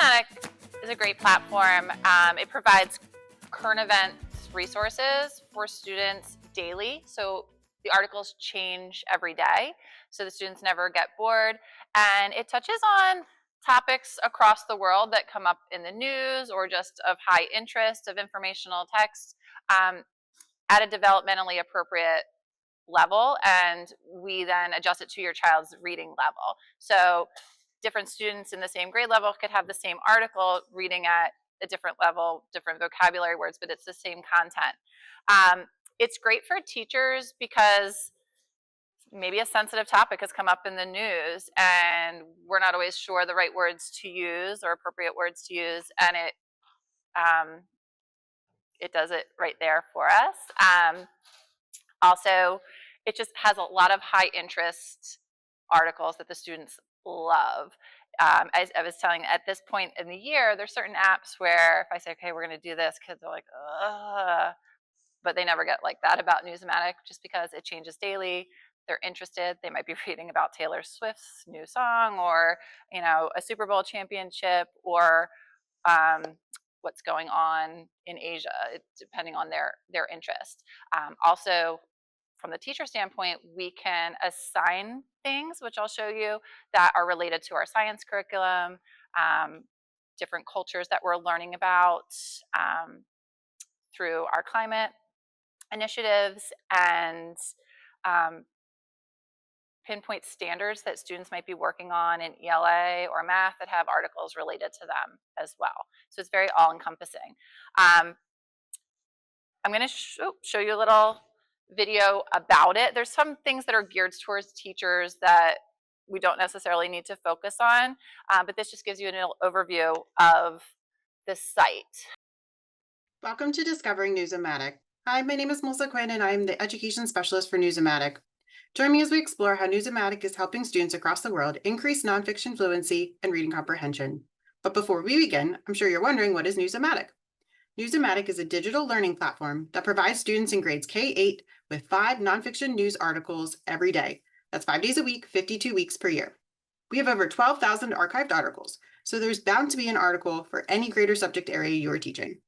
News-O-Matic is a great platform. It provides current events resources for students daily. So the articles change every day, so the students never get bored. And it touches on topics across the world that come up in the news or just of high interest, of informational text, at a developmentally appropriate level, and we then adjust it to your child's reading level. So different students in the same grade level could have the same article reading at a different level, different vocabulary words, but it's the same content. It's great for teachers because maybe a sensitive topic has come up in the news and we're not always sure the right words to use or appropriate words to use, and it does it right there for us. Also, it just has a lot of high interest articles that the students love. As I was telling, at this point in the year, there's certain apps where if I say, okay, we're going to do this, kids are like, ugh, but they never get like that about News-O-Matic just because it changes daily. They're interested. They might be reading about Taylor Swift's new song, or a Super Bowl championship, or what's going on in Asia, depending on their interest. Also, from the teacher standpoint, we can assign things, which I'll show you, that are related to our science curriculum, different cultures that we're learning about through our climate initiatives, and pinpoint standards that students might be working on in ELA or math that have articles related to them as well. So it's very all-encompassing. I'm going to show you a little video about it. There's some things that are geared towards teachers that we don't necessarily need to focus on, but this just gives you an overview of the site. Welcome to Discovering News-O-Matic. Hi, my name is Melissa Quinn, and I'm the Education Specialist for News-O-Matic. Join me as we explore how News-O-Matic is helping students across the world increase nonfiction fluency and reading comprehension. But before we begin, I'm sure you're wondering, what is News-O-Matic? News-O-Matic is a digital learning platform that provides students in grades K-8 with 5 nonfiction news articles every day. That's 5 days a week, 52 weeks per year. We have over 12,000 archived articles, so there's bound to be an article for any grade or subject area you are teaching.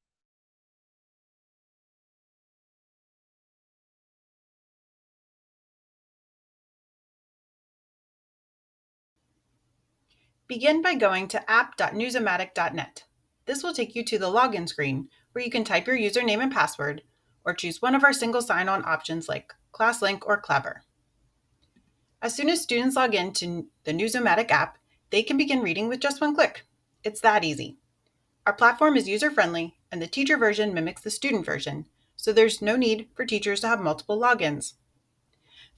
Begin by going to app.newsomatic.net. This will take you to the login screen, where you can type your username and password, or choose one of our single sign-on options like ClassLink or Clever. As soon as students log in to the News-O-Matic app, they can begin reading with just one click. It's that easy. Our platform is user-friendly, and the teacher version mimics the student version, so there's no need for teachers to have multiple logins.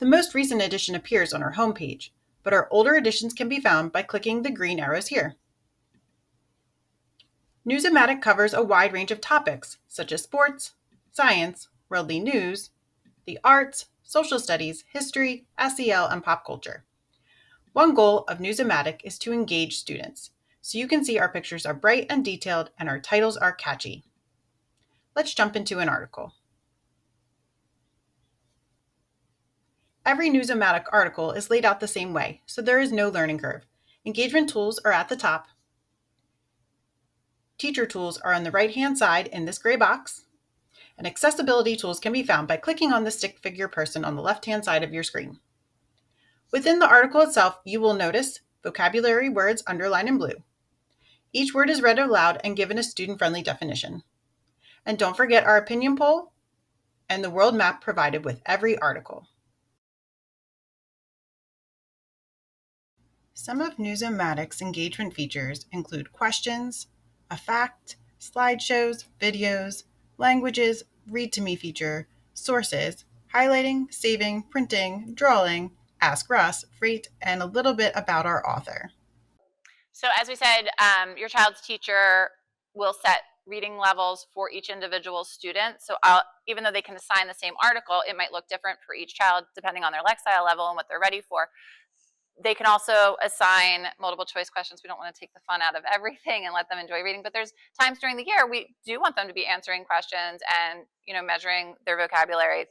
The most recent edition appears on our homepage, but our older editions can be found by clicking the green arrows here. News-O-Matic covers a wide range of topics, such as sports, science, worldly news, the arts, social studies, history, SEL, and pop culture. One goal of News-O-Matic is to engage students, so you can see our pictures are bright and detailed and our titles are catchy. Let's jump into an article. Every News-O-Matic article is laid out the same way, so there is no learning curve. Engagement tools are at the top. Teacher tools are on the right-hand side in this gray box, and accessibility tools can be found by clicking on the stick figure person on the left-hand side of your screen. Within the article itself, you will notice vocabulary words underlined in blue. Each word is read aloud and given a student-friendly definition. And don't forget our opinion poll and the world map provided with every article. Some of News-O-Matic's engagement features include questions, a fact, slideshows, videos, languages, read to me feature, sources, highlighting, saving, printing, drawing, ask Russ, rate, and a little bit about our author. So as we said, your child's teacher will set reading levels for each individual student. So even though they can assign the same article, it might look different for each child depending on their Lexile level and what they're ready for. They can also assign multiple choice questions. We don't want to take the fun out of everything and let them enjoy reading, but there's times during the year we do want them to be answering questions and measuring their vocabulary.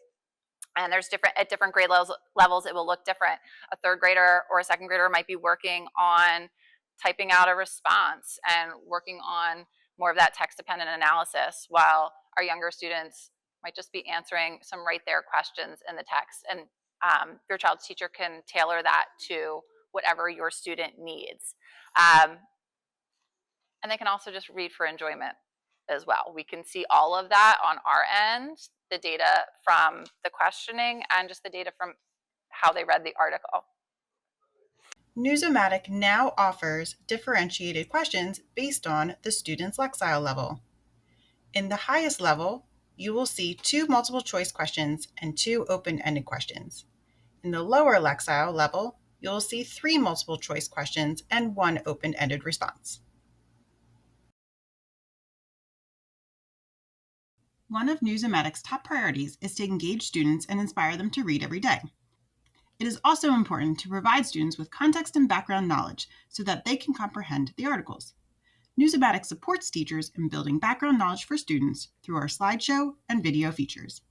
And there's at different grade levels it will look different. A third grader or a second grader might be working on typing out a response and working on more of that text-dependent analysis, while our younger students might just be answering some right there questions in the text. And your child's teacher can tailor that to whatever your student needs. And they can also just read for enjoyment as well. We can see all of that on our end, the data from the questioning and just the data from how they read the article. News-O-Matic now offers differentiated questions based on the student's Lexile level. In the highest level, you will see 2 multiple choice questions and 2 open-ended questions. In the lower Lexile level, you'll see 3 multiple choice questions and 1 open-ended response. One of News-O-Matic's top priorities is to engage students and inspire them to read every day. It is also important to provide students with context and background knowledge so that they can comprehend the articles. News-O-Matic supports teachers in building background knowledge for students through our slideshow and video features.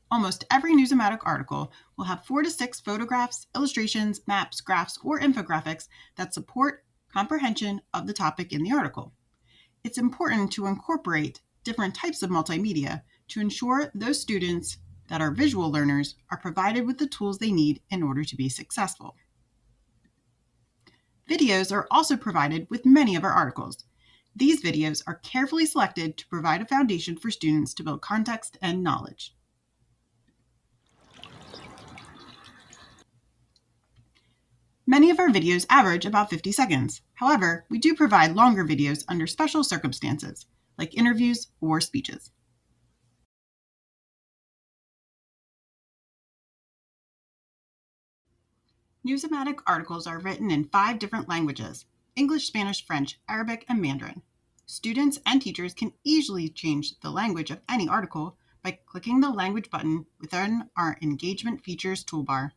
Almost every News-O-Matic article will have 4 to 6 photographs, illustrations, maps, graphs, or infographics that support comprehension of the topic in the article. It's important to incorporate different types of multimedia to ensure those students that are visual learners are provided with the tools they need in order to be successful. Videos are also provided with many of our articles. These videos are carefully selected to provide a foundation for students to build context and knowledge. Many of our videos average about 50 seconds. However, we do provide longer videos under special circumstances, like interviews or speeches. News-O-Matic articles are written in 5 different languages: English, Spanish, French, Arabic, and Mandarin. Students and teachers can easily change the language of any article by clicking the language button within our Engagement Features toolbar.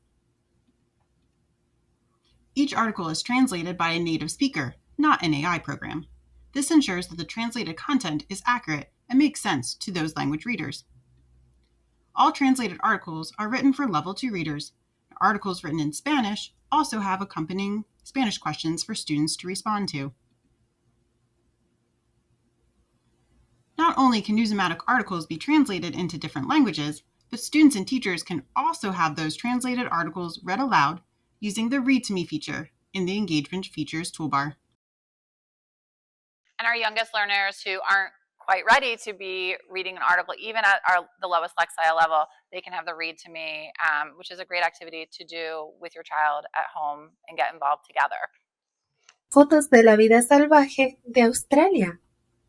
Each article is translated by a native speaker, not an AI program. This ensures that the translated content is accurate and makes sense to those language readers. All translated articles are written for Level 2 readers. Articles written in Spanish also have accompanying Spanish questions for students to respond to. Not only can News-O-Matic articles be translated into different languages, but students and teachers can also have those translated articles read aloud using the Read to Me feature in the Engagement Features toolbar. And our youngest learners who aren't quite ready to be reading an article, even at the lowest Lexile level, they can have the Read to Me, which is a great activity to do with your child at home and get involved together. Fotos de la vida salvaje de Australia.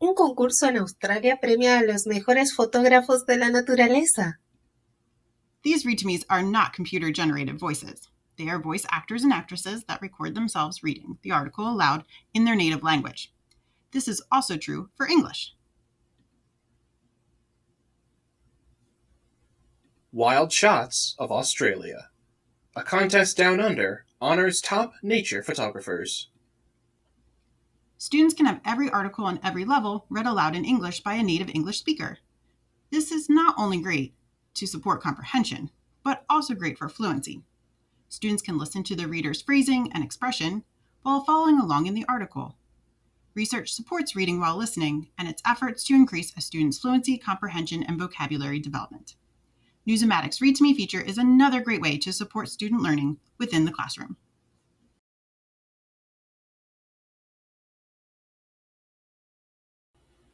Un concurso en Australia premia a los mejores fotógrafos de la naturaleza. These Read to Me's are not computer-generated voices. They are voice actors and actresses that record themselves reading the article aloud in their native language. This is also true for English. Wild Shots of Australia. A contest down under honors top nature photographers. Students can have every article on every level read aloud in English by a native English speaker. This is not only great to support comprehension, but also great for fluency. Students can listen to the reader's phrasing and expression while following along in the article. Research supports reading while listening and its efforts to increase a student's fluency, comprehension, and vocabulary development. News-O-Matic's Read to Me feature is another great way to support student learning within the classroom.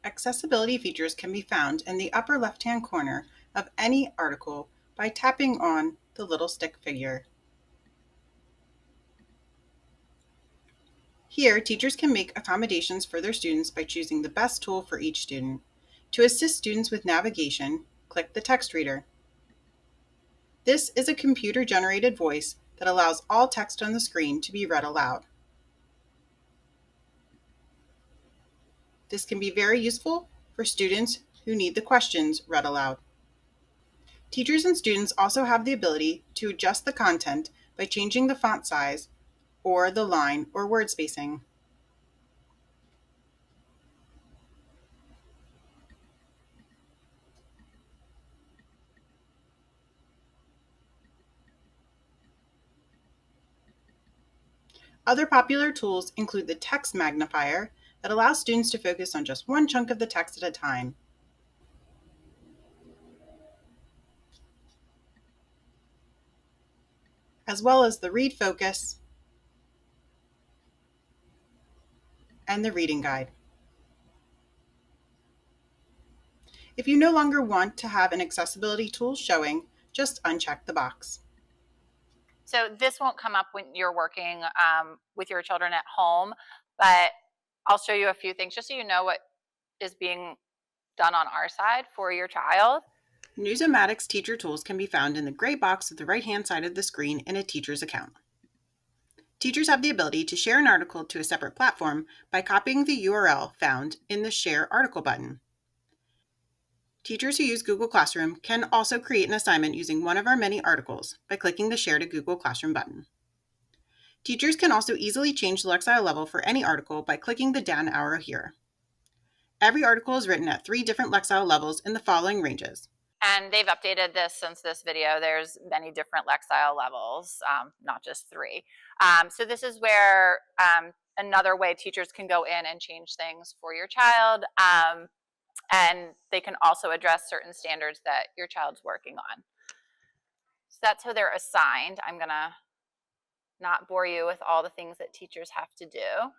Accessibility features can be found in the upper left-hand corner of any article by tapping on the little stick figure. Here, teachers can make accommodations for their students by choosing the best tool for each student. To assist students with navigation, click the text reader. This is a computer-generated voice that allows all text on the screen to be read aloud. This can be very useful for students who need the questions read aloud. Teachers and students also have the ability to adjust the content by changing the font size or the line or word spacing. Other popular tools include the text magnifier that allows students to focus on just one chunk of the text at a time, as well as the read focus and the reading guide. If you no longer want to have an accessibility tool showing, just uncheck the box. So this won't come up when you're working with your children at home, but I'll show you a few things just so you know what is being done on our side for your child. News-O-Matic's teacher tools can be found in the gray box at the right-hand side of the screen in a teacher's account. Teachers have the ability to share an article to a separate platform by copying the URL found in the Share Article button. Teachers who use Google Classroom can also create an assignment using one of our many articles by clicking the Share to Google Classroom button. Teachers can also easily change the Lexile level for any article by clicking the down arrow here. Every article is written at 3 different Lexile levels in the following ranges. And they've updated this since this video. There's many different Lexile levels, not just 3. So this is where another way teachers can go in and change things for your child. And they can also address certain standards that your child's working on. So that's how they're assigned. I'm going to not bore you with all the things that teachers have to do.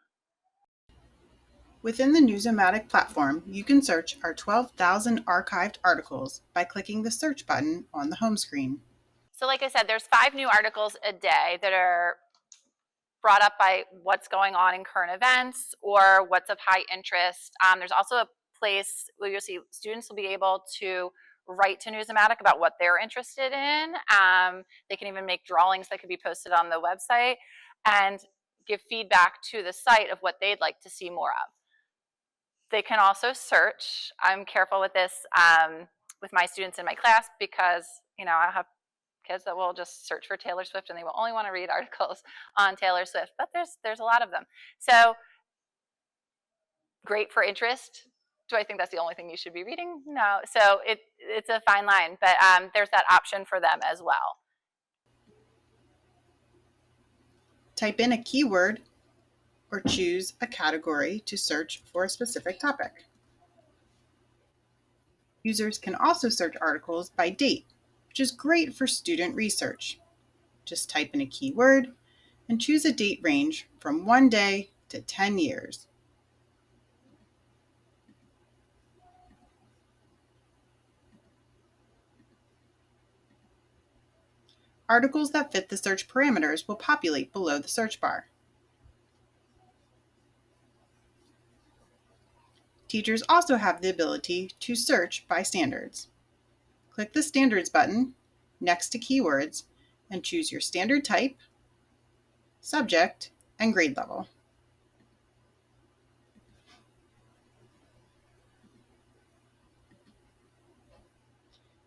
Within the News-O-Matic platform, you can search our 12,000 archived articles by clicking the search button on the home screen. So like I said, there's 5 new articles a day that are brought up by what's going on in current events or what's of high interest. There's also a place where you'll see students will be able to write to News-O-Matic about what they're interested in. They can even make drawings that could be posted on the website and give feedback to the site of what they'd like to see more of. They can also search. I'm careful with this with my students in my class because, I have kids that will just search for Taylor Swift and they will only want to read articles on Taylor Swift, but there's a lot of them. So great for interest. Do I think that's the only thing you should be reading? No. So it's a fine line, but there's that option for them as well. Type in a keyword or choose a category to search for a specific topic. Users can also search articles by date, which is great for student research. Just type in a keyword and choose a date range from 1 day to 10 years. Articles that fit the search parameters will populate below the search bar. Teachers also have the ability to search by standards. Click the Standards button next to Keywords and choose your standard type, subject, and grade level.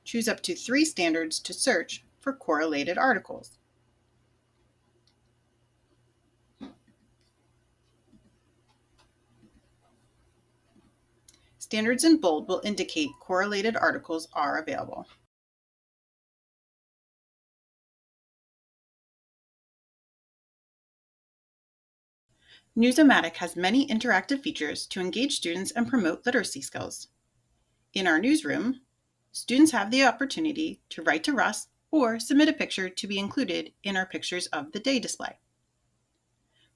Choose up to 3 standards to search for correlated articles. Standards in bold will indicate correlated articles are available. News-O-Matic has many interactive features to engage students and promote literacy skills. In our newsroom, students have the opportunity to write to Russ or submit a picture to be included in our Pictures of the Day display.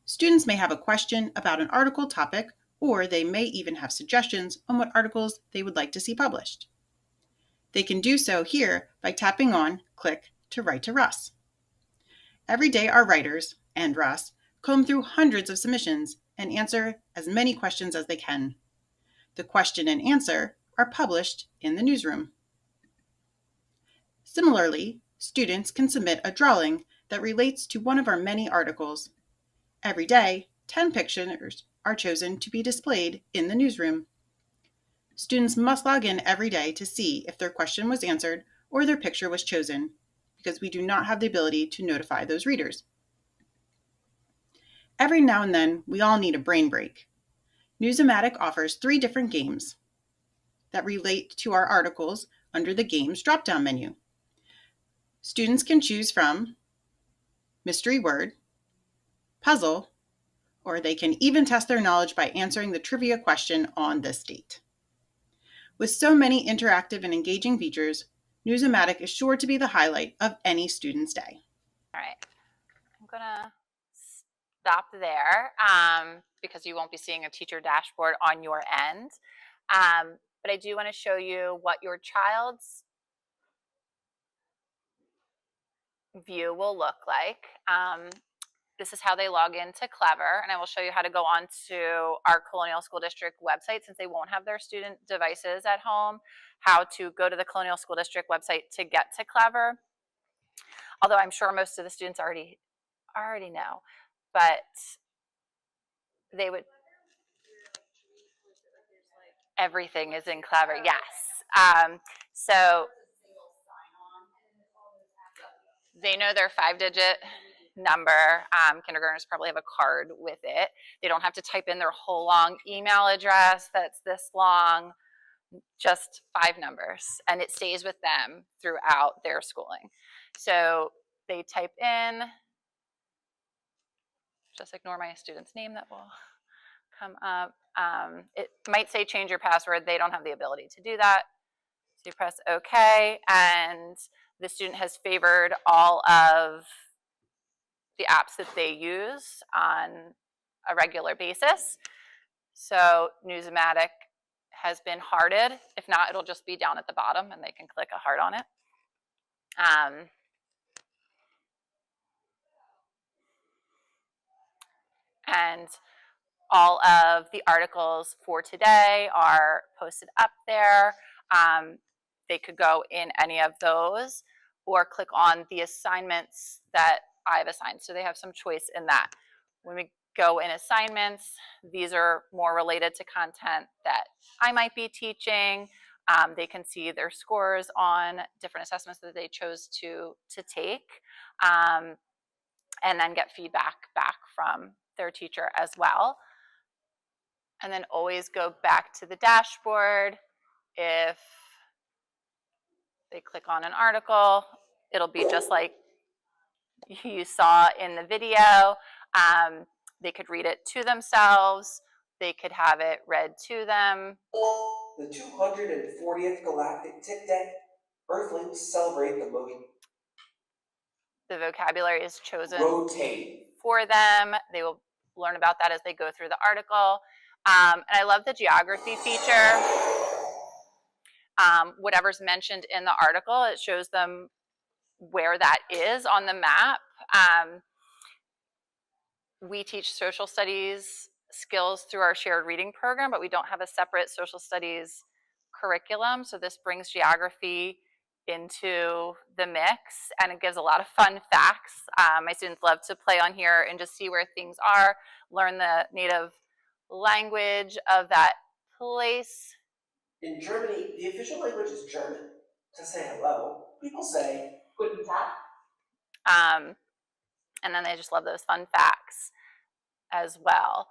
Students may have a question about an article topic, or they may even have suggestions on what articles they would like to see published. They can do so here by tapping on Click to Write to Russ. Every day our writers, and Russ, comb through hundreds of submissions and answer as many questions as they can. The question and answer are published in the newsroom. Similarly, students can submit a drawing that relates to one of our many articles. Every day, 10 pictures are chosen to be displayed in the newsroom. Students must log in every day to see if their question was answered or their picture was chosen, because we do not have the ability to notify those readers. Every now and then, we all need a brain break. News-O-Matic offers 3 different games that relate to our articles under the Games drop-down menu. Students can choose from Mystery Word, Puzzle, or they can even test their knowledge by answering the trivia question on this date. With so many interactive and engaging features, News-O-Matic is sure to be the highlight of any student's day. All right, I'm gonna stop there because you won't be seeing a teacher dashboard on your end. But I do want to show you what your child's view will look like. This is how they log into Clever, and I will show you how to go onto our Colonial School District website since they won't have their student devices at home, how to go to the Colonial School District website to get to Clever. Although I'm sure most of the students already know, but they would. Everything is in Clever, yes. So they know their 5-digit number. Kindergartners probably have a card with it. They don't have to type in their whole long email address that's this long, just 5 numbers, and it stays with them throughout their schooling. So they type in, just ignore my student's name that will come up. It might say change your password. They don't have the ability to do that. So you press OK, and the student has favored all of the apps that they use on a regular basis. So News-O-Matic has been hearted. If not, it'll just be down at the bottom and they can click a heart on it. And all of the articles for today are posted up there. They could go in any of those or click on the assignments that I've assigned. So they have some choice in that. When we go in assignments, these are more related to content that I might be teaching. They can see their scores on different assessments that they chose to take, and then get feedback back from their teacher as well. And then always go back to the dashboard. If they click on an article, it'll be just like you saw in the video. They could read it to themselves. They could have it read to them. The 240th Galactic Tick Day, Earthlings celebrate the motion. The vocabulary is chosen Rotate. for them. They will learn about that as they go through the article. And I love the geography feature. Whatever's mentioned in the article, it shows them where that is on the map. We teach social studies skills through our shared reading program, but we don't have a separate social studies curriculum. So this brings geography into the mix, and it gives a lot of fun facts. My students love to play on here and just see where things are, learn the native language of that place. In Germany, the official language is German. To say hello, people say Guten Tag. And then they just love those fun facts as well.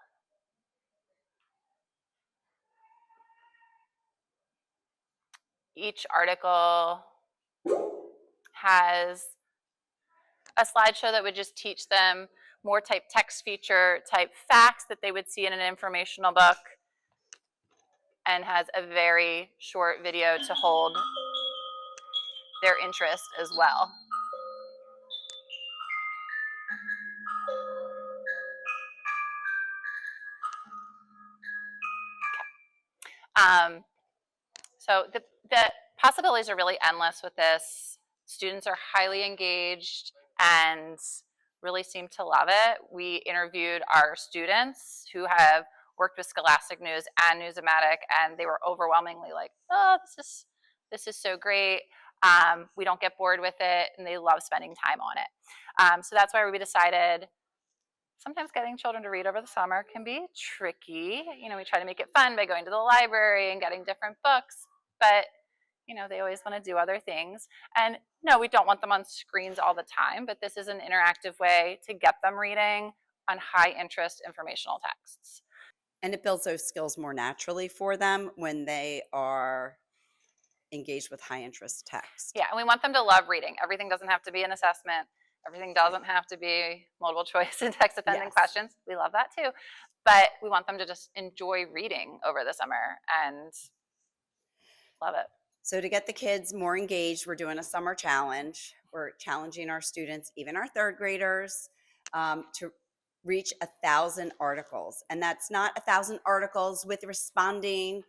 Each article has a slideshow that would just teach them more type text feature type facts that they would see in an informational book, and has a very short video to hold their interest as well. So the possibilities are really endless with this. Students are highly engaged and really seem to love it. We interviewed our students who have worked with Scholastic News and News-O-Matic, and they were overwhelmingly like, oh, this is so great. We don't get bored with it, and they love spending time on it. So that's why we decided sometimes getting children to read over the summer can be tricky. You know, we try to make it fun by going to the library and getting different books, but you know, they always want to do other things. And no, we don't want them on screens all the time, but this is an interactive way to get them reading on high interest informational texts. And it builds those skills more naturally for them when they are engaged with high interest text. Yeah, and we want them to love reading. Everything doesn't have to be an assessment. Everything doesn't have to be multiple choice and text dependent Yes. questions. We love that too. But we want them to just enjoy reading over the summer and love it. So to get the kids more engaged, we're doing a summer challenge. We're challenging our students, even our third graders, to reach 1,000 articles. And that's not 1,000 articles with responding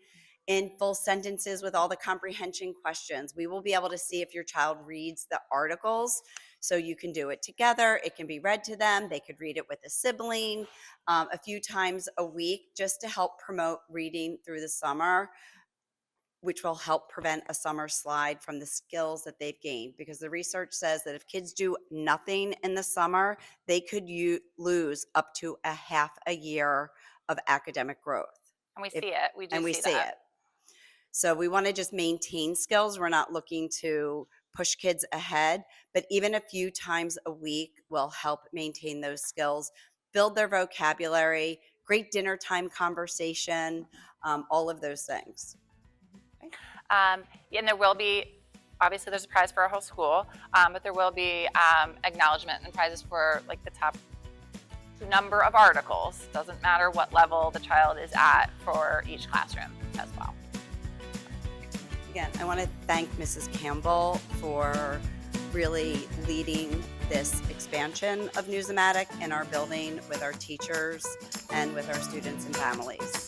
in full sentences with all the comprehension questions. We will be able to see if your child reads the articles. So you can do it together. It can be read to them. They could read it with a sibling a few times a week, just to help promote reading through the summer, which will help prevent a summer slide from the skills that they've gained. Because the research says that if kids do nothing in the summer, they could lose up to a half a year of academic growth. And we see it. We do And we see see that. it. So we want to just maintain skills. We're not looking to push kids ahead, but even a few times a week will help maintain those skills, build their vocabulary, great dinner time conversation, all of those things. And there will be, obviously there's a prize for our whole school, but there will be acknowledgement and prizes for like the top number of articles. Doesn't matter what level the child is at for each classroom as well. Again, I want to thank Mrs. Campbell for really leading this expansion of News-O-Matic in our building with our teachers and with our students and families.